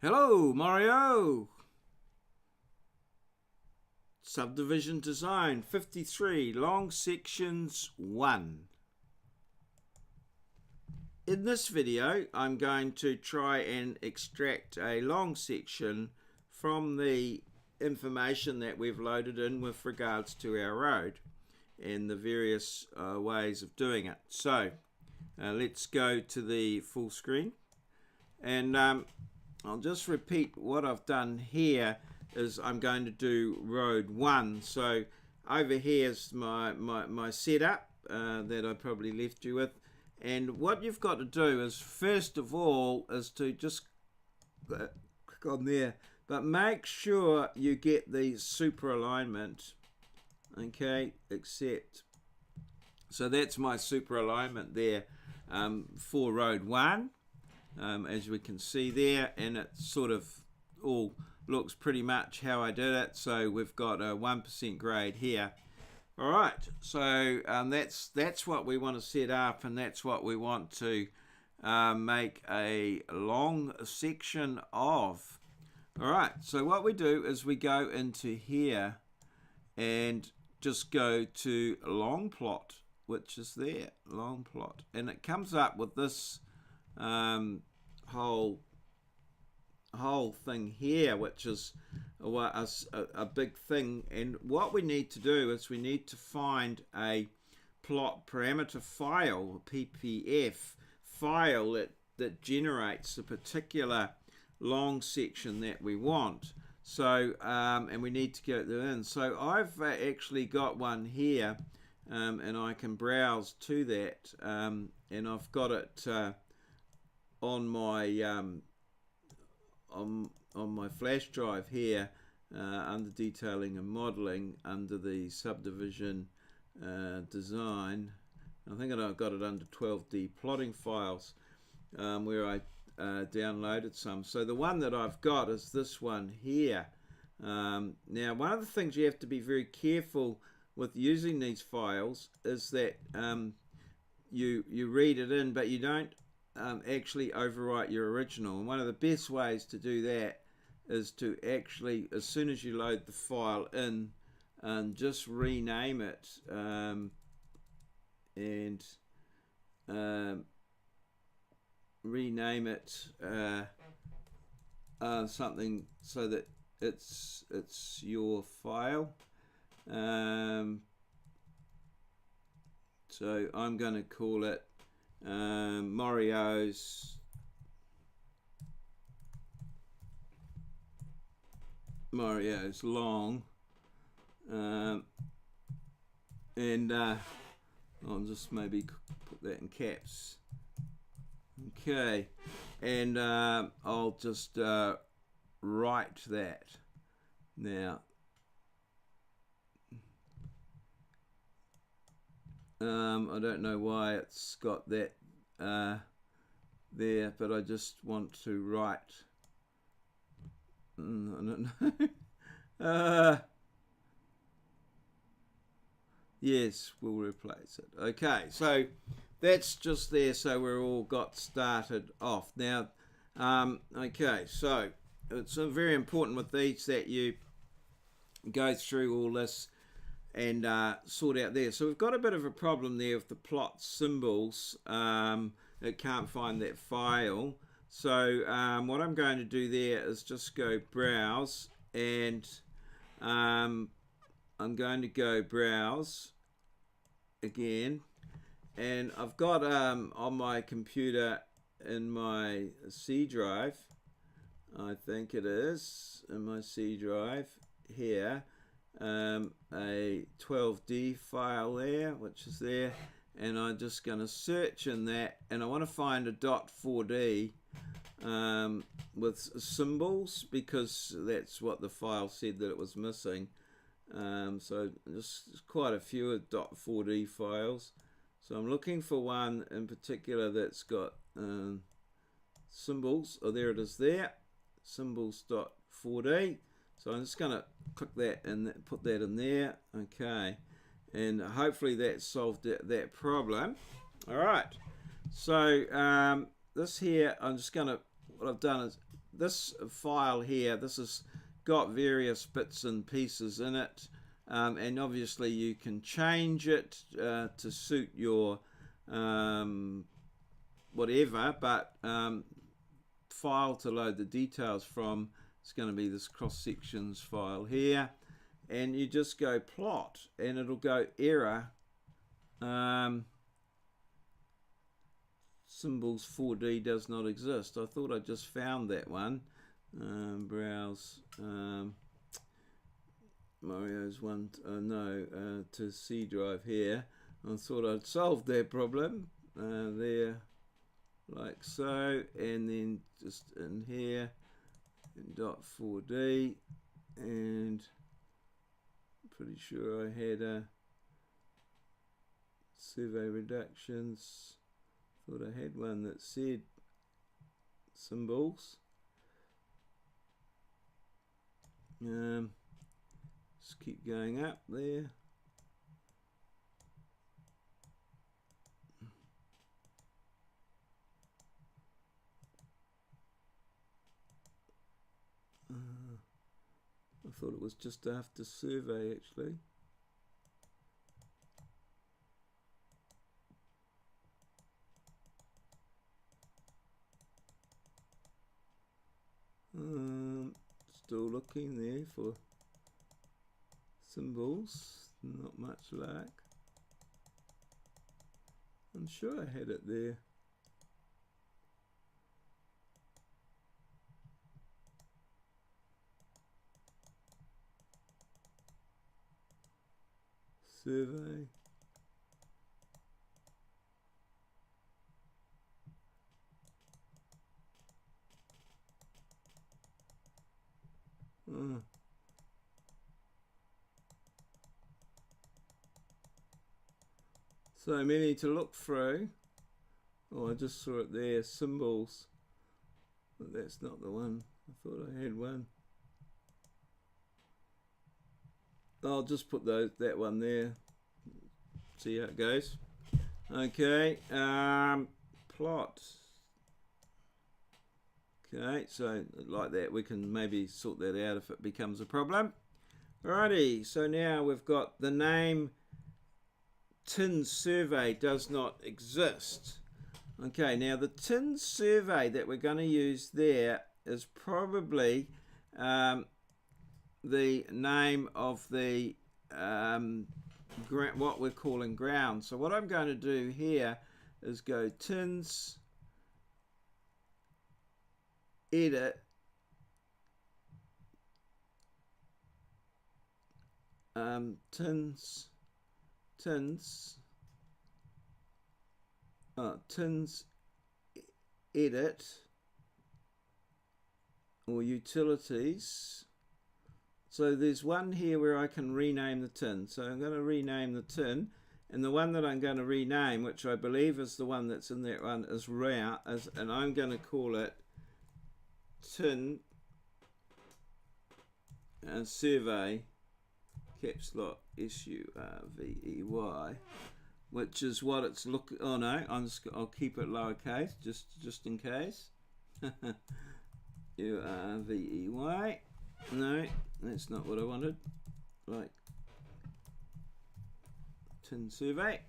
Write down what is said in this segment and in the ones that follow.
Hello, Mario! Subdivision Design 53, Long Sections 1. In this video, I'm going to try and extract a long section from the information that we've loaded in with regards to our road and the various ways of doing it. So, let's go to the full screen, and I'll just repeat what I've done here. Is I'm going to do road 1. So over here's my setup that I probably left you with, and what you've got to do is first of all is to just click on there, but make sure you get the super alignment. Okay, accept. So that's my super alignment there for road 1. As we can see there, and it sort of all looks pretty much how I did it. So we've got a 1% grade here. All right, so that's what we want to set up, and that's what we want to make a long section of. All right, so what we do is we go into here and just go to long plot, which is there, long plot, and it comes up with this whole thing here, which is a big thing. And what we need to do is we need to find a plot parameter file, PPF file that generates the particular long section that we want. So and we need to get that in. So I've actually got one here, and I can browse to that, and I've got it on my on my flash drive here, under detailing and modeling, under the subdivision design. I think I've got it under 12D plotting files, where I downloaded some. So the one that I've got is this one here. Now, one of the things you have to be very careful with using these files is that you read it in, but you don't actually overwrite your original. And one of the best ways to do that is to actually, as soon as you load the file in, just rename it, and rename it something so that it's your file. So I'm going to call it maurieos long, and I'll just maybe put that in caps. Okay, and I'll just write that now. I don't know why it's got that there, but I just want to write. I don't know. Yes, we'll replace it. Okay, so that's just there, so we're all got started off. Now, okay, so it's very important with these that you go through all this and sort out there. So we've got a bit of a problem there with the plot symbols. It can't find that file. So what I'm going to do there is just go browse, and I'm going to go browse again, and I've got on my computer in my C drive, I think it is in my C drive here, a 12D file there, which is there, and I'm just going to search in that, and I want to find a .4D with symbols, because that's what the file said that it was missing. So just quite a few .4D files. So I'm looking for one in particular that's got symbols. Oh, there it is there, symbols.4D. So I'm just going to click that and put that in there. Okay, and hopefully that solved that problem. All right, so this here, I'm just going to, what I've done is this file here, this has got various bits and pieces in it, and obviously you can change it to suit your whatever, but file to load the details from is going to be this cross sections file here, and you just go plot and it'll go error symbols 4D does not exist. I thought I just found that one. Browse maurieos to C drive here. I thought I'd solved that problem there, like so, and then just in here in .4D, and I'm pretty sure I had a survey reductions. Thought I had one that said symbols. Just keep going up there. I thought it was just after survey actually. Still looking there for symbols, not much luck. I'm sure I had it there. Survey. So many to look through. Oh, I just saw it there, symbols. But that's not the one. I thought I had one. I'll just put that one there. See how it goes. Okay, plot. Okay, so like that, we can maybe sort that out if it becomes a problem. Alrighty, so now we've got the name tin survey does not exist. Okay, now the tin survey that we're going to use there is probably the name of the what we're calling ground. So what I'm going to do here is go tins edit tins edit or utilities. So there's one here where I can rename the tin. So I'm going to rename the tin, and the one that I'm going to rename, which I believe is the one that's in that one, is route, and I'm going to call it tin survey, caps lock SURVEY, which is what it's look. Oh no, I'll keep it lowercase just in case. URVEY. No, that's not what I wanted. Like tin survey.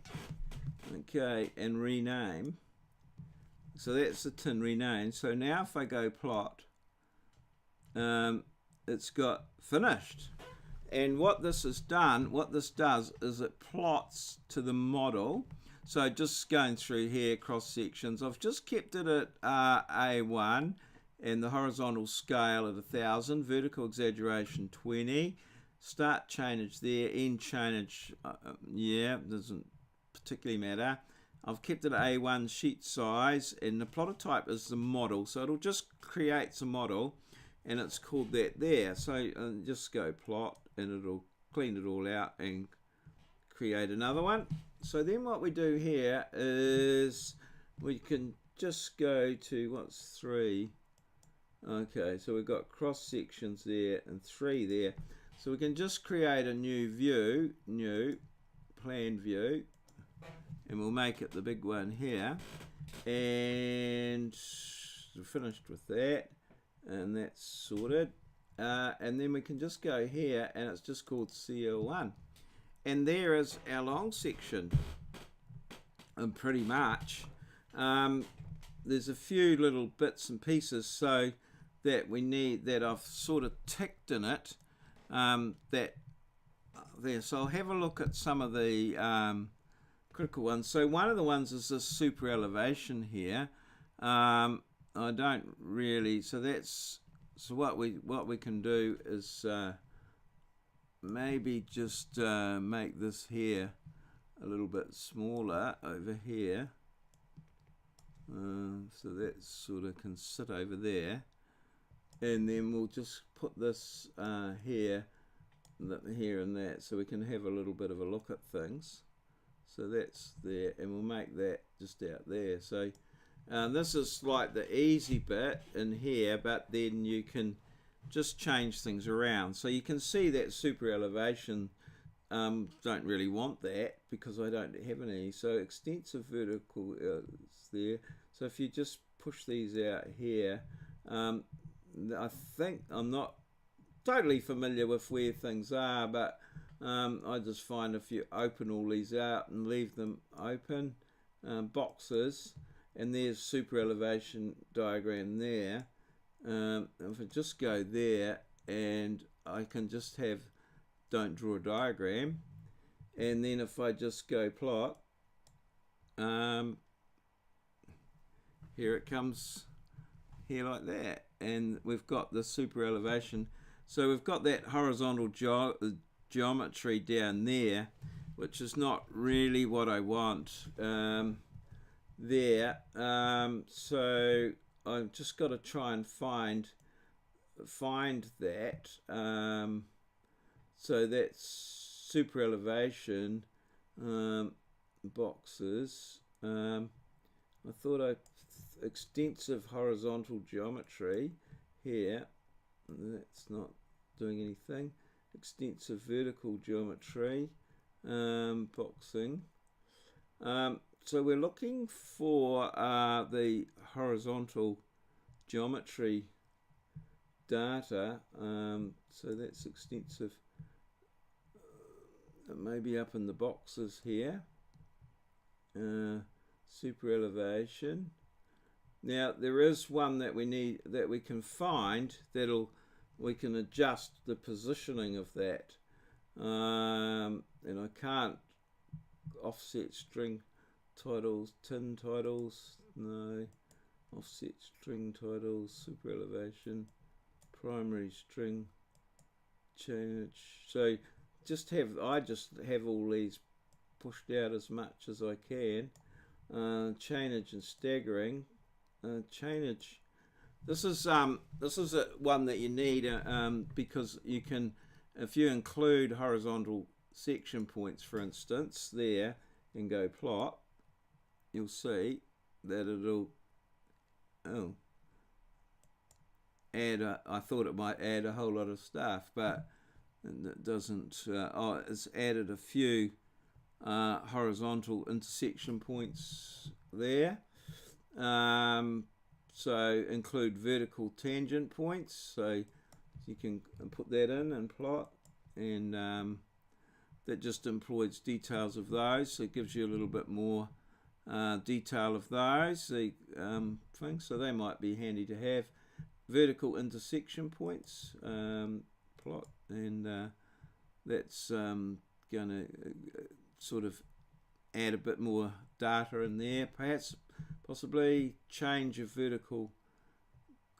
Okay, and rename. So that's the tin rename. So now if I go plot, it's got finished. And what this has done, what this does is it plots to the model. So just going through here, cross sections, I've just kept it at A1 and the horizontal scale at 1000, vertical exaggeration 20, start chainage there, end chainage, yeah, doesn't particularly matter. I've kept it at A1 sheet size, and the plotter type is the model, so it'll just create a model, and it's called that there. So just go plot, and it'll clean it all out and create another one. So then what we do here is we can just go to, what's 3? Okay, so we've got cross sections there and 3 there. So we can just create a new view, new plan view, and we'll make it the big one here. And we're finished with that. and that's sorted. And then we can just go here, and it's just called CL1. And there is our long section. And pretty much, there's a few little bits and pieces so that we need, that I've sort of ticked in it, that there. So I'll have a look at some of the critical ones. So one of the ones is this super elevation here. I don't really, so that's, so what we can do is maybe just make this here a little bit smaller over here, so that sort of can sit over there, and then we'll just put this here and that, so we can have a little bit of a look at things. So that's there, and we'll make that just out there. So this is like the easy bit in here, but then you can just change things around. So you can see that super elevation, don't really want that because I don't have any. So extensive vertical is there. So if you just push these out here, I think, I'm not totally familiar with where things are, but I just find if you open all these out and leave them open, boxes, and there's super elevation diagram there. If I just go there, and I can just have, don't draw a diagram, and then if I just go plot, here it comes here like that, and we've got the super elevation. So we've got that horizontal geometry down there, which is not really what I want there. So I've just got to try and find that. So that's super elevation boxes. I thought extensive horizontal geometry here. That's not doing anything. Extensive vertical geometry, boxing. So we're looking for the horizontal geometry data. So that's extensive, maybe up in the boxes here. Super elevation. Now there is one that we need, that we can find, we can adjust the positioning of that, and I can't offset string titles, tin titles, no, offset string titles, super elevation, primary string change. So I just have all these pushed out as much as I can. Chainage and staggering. Chainage. This is one that you need because you can, if you include horizontal section points, for instance, there, and go plot, you'll see that it'll add. I thought it might add a whole lot of stuff, but it doesn't. It's added a few horizontal intersection points there. So include vertical tangent points, so you can put that in and plot, and that just employs details of those, so it gives you a little bit more detail of those things, so they might be handy to have. Vertical intersection points, plot, and that's going to sort of add a bit more data in there, perhaps. Possibly change of vertical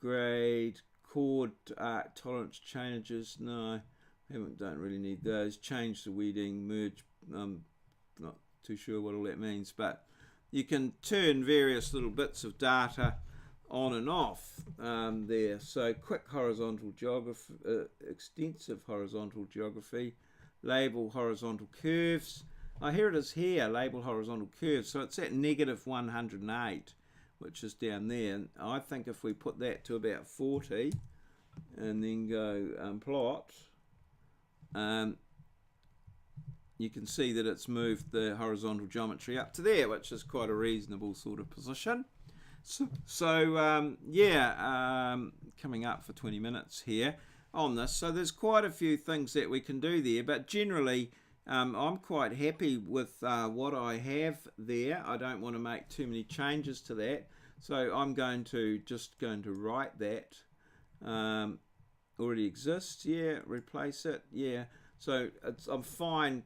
grade, chord arc tolerance changes. No, don't really need those. Change the weeding, merge. Not too sure what all that means, but you can turn various little bits of data on and off there. So quick horizontal geography, extensive horizontal geography, label horizontal curves. Here it is here, label horizontal curves. So it's at negative 108, which is down there. And I think if we put that to about 40 and then go plot, you can see that it's moved the horizontal geometry up to there, which is quite a reasonable sort of position. Coming up for 20 minutes here on this. So there's quite a few things that we can do there, but generally I'm quite happy with what I have there. I don't want to make too many changes to that, so I'm just going to write that. Already exists, yeah, replace it, yeah. So I'm fine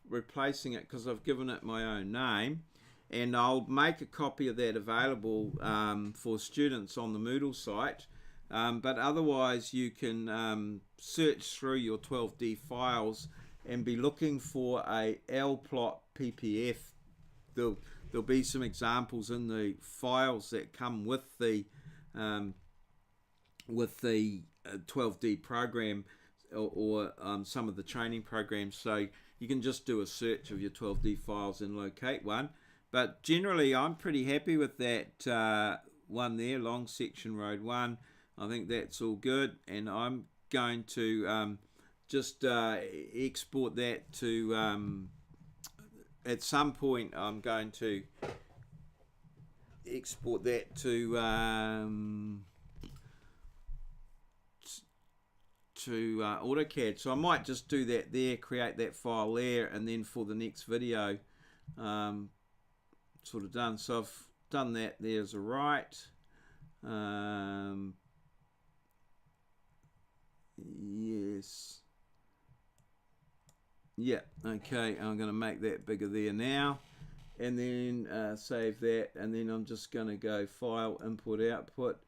replacing it because I've given it my own name, and I'll make a copy of that available for students on the Moodle site. But otherwise you can search through your 12D files and be looking for a lplot ppf. There'll be some examples in the files that come with the 12D program or some of the training programs, so you can just do a search of your 12D files and locate one. But generally I'm pretty happy with that one there, long section road 1. I think that's all good, and I'm going to just export that to at some point I'm going to export that to AutoCAD. So I might just do that there, create that file there, and then for the next video sort of done. So I've done that there as a write. Yes. Yeah, okay, I'm going to make that bigger there now, and then save that, and then I'm just going to go File, Import, Output,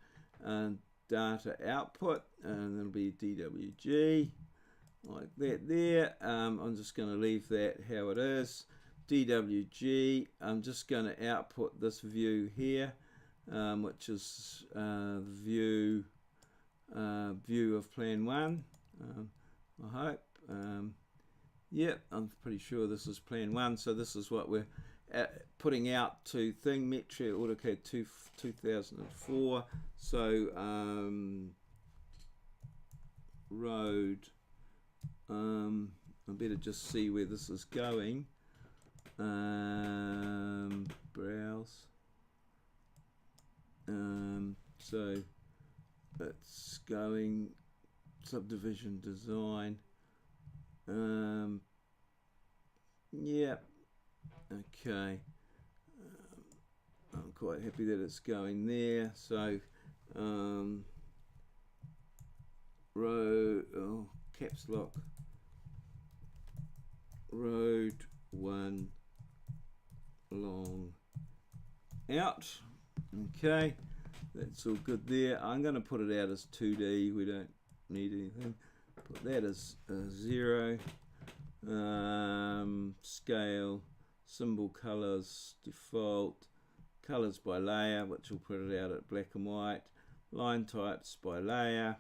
and Data Output, and it'll be DWG, like that there. I'm just going to leave that how it is. DWG, I'm just going to output this view here, which is the view of Plan 1, I hope. Yep, I'm pretty sure this is Plan 1, so this is what we're putting out to thing, Metro AutoCAD 2004. So road, I better just see where this is going. Browse. So it's going subdivision design. Yeah, okay. I'm quite happy that it's going there. So road, caps lock, road 1 long out. Okay, that's all good there. I'm going to put it out as 2D. We don't need anything. Put that as 0. Scale, symbol colors, default, colors by layer, which will put it out at black and white. Line types by layer.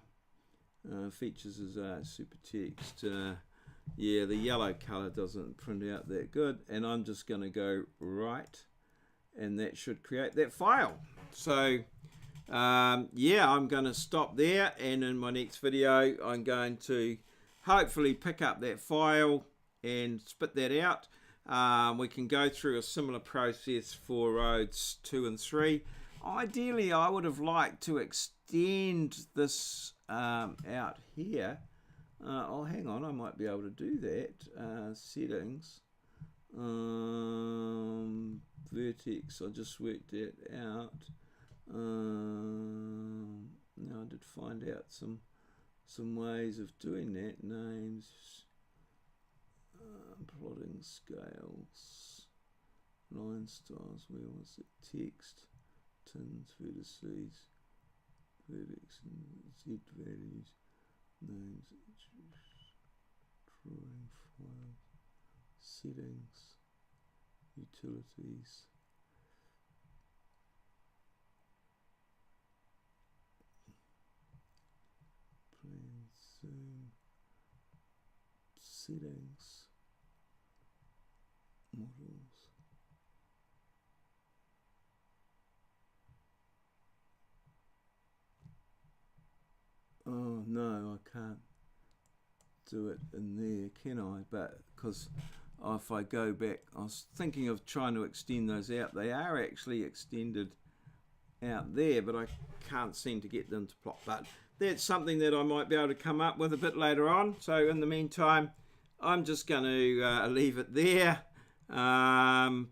Features as super text. Yeah, the yellow color doesn't print out that good, and I'm just going to go right, and that should create that file. So yeah, I'm going to stop there, and in my next video I'm going to hopefully pick up that file and spit that out. We can go through a similar process for roads 2 and 3. Ideally I would have liked to extend this out here. Oh, hang on, I might be able to do that. Settings, vertex, I just worked it out. Now I did find out some ways of doing that. Names, plotting scales, line styles, where was it? Text, tins, vertices, vertex and Z values, names, drawing file, settings, utilities. Zoom, settings, models. Oh no, I can't do it in there, can I? But because if I go back, I was thinking of trying to extend those out. They are actually extended out there, but I can't seem to get them to plot. But that's something that I might be able to come up with a bit later on. So in the meantime, I'm just going to leave it there. And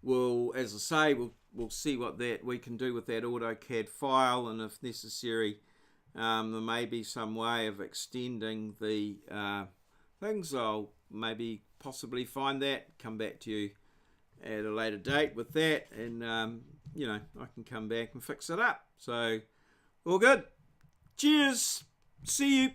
we'll, as I say, we'll see what that we can do with that AutoCAD file, and if necessary, there may be some way of extending the things. I'll maybe possibly find that, come back to you at a later date with that, and you know, I can come back and fix it up. So all good. Cheers. See you.